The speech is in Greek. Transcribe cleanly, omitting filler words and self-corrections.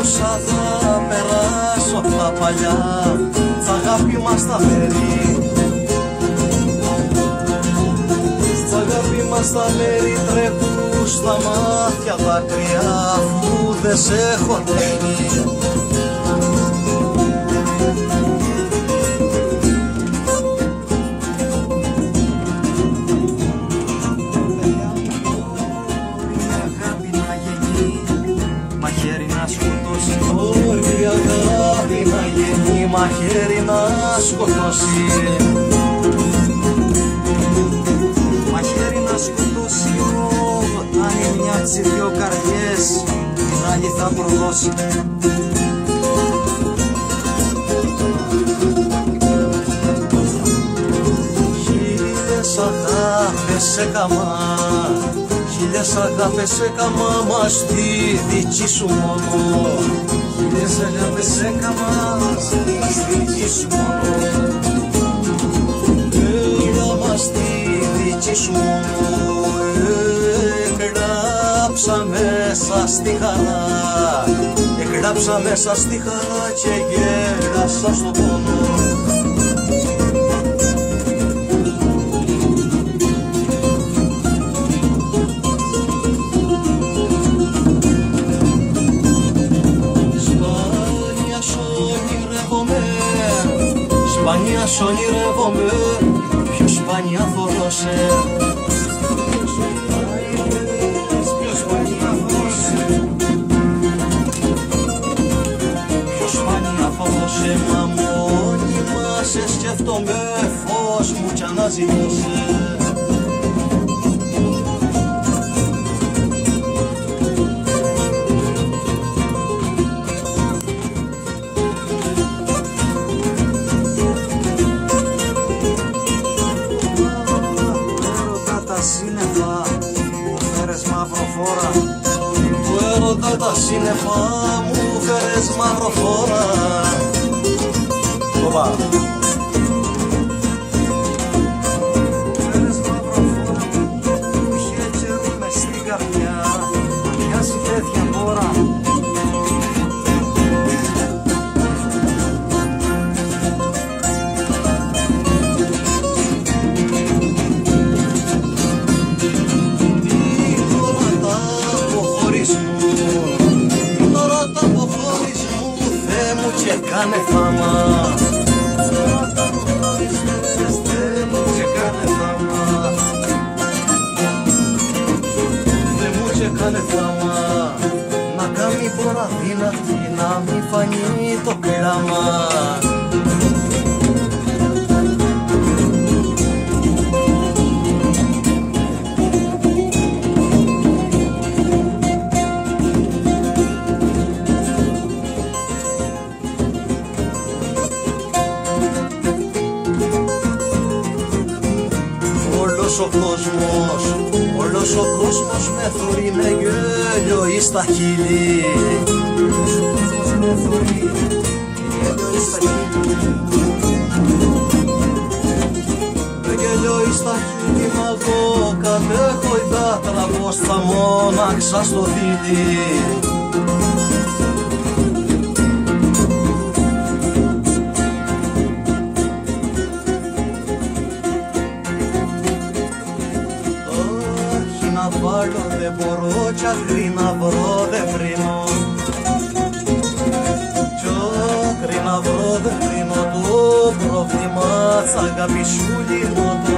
όσα θα περάσω απ' τα παλιά, τ' αγάπη μας τα μέρη. Τ' αγάπη μας τα μέρη τρέχουν στα μάτια δάκρυα, αφού δεν σε έχω τρέχει. Όρη αγάπη να γεννεί, μαχαίρι να σκοτώσει. Μαχαίρι να σκοτώσει, όταν είναι μια τις δυο καρδιές, την άλλη θα προδώσει. Χίλιες αγάπες σε καμά, χίλιες αγάπες σε καμά, μα στη δική σου μόνο. Χίλιες αγάπες σε καμά, στη δική σου μόνο. Έλα μας στη δική σου μόνο. Έγραψα μέσα στη χαρά, έγραψα μέσα στη χαρά και γέρασα στο πόνο. Σπάνια σ' ονειρεύομαι, πιο σπάνια θωρώ σε. Πιο σπάνια θωρώ σε. Πιο σπάνια θωρώ σε, μα μόνιμα σε σκέφτομαι, φως μου κι αναζητώσε. Του έρωτα τα σύννεφα μου φέρες μαυροφόρα. Οπα. Φέρες μαυροφόρα που είχε τσέρι μες στην καρδιά, να πιάσει τέτοια πόρα. Κάνε θάμα, Θεέ μου και κάνε θάμα, Θεέ μου και κάνε θάμα, να κάνει τώρα δυνατή, να μην φανεί το πείραμα. Όλος ο κόσμος με θωρεί με γέλιο εις τα χείλη. Όλος ο κόσμος με θωρεί γέλιο εις τα χείλη. Με γέλιο εις τα χείλη, μα εγώ κατέχω η δάτρα πως θα μόναξα στο δίλη. Δεν μπορώ κι άκρη να βρω δεν βρίνω, κι άκρη να βρω δεν βρίνω, το πρόβλημα της αγάπης σου λύνω.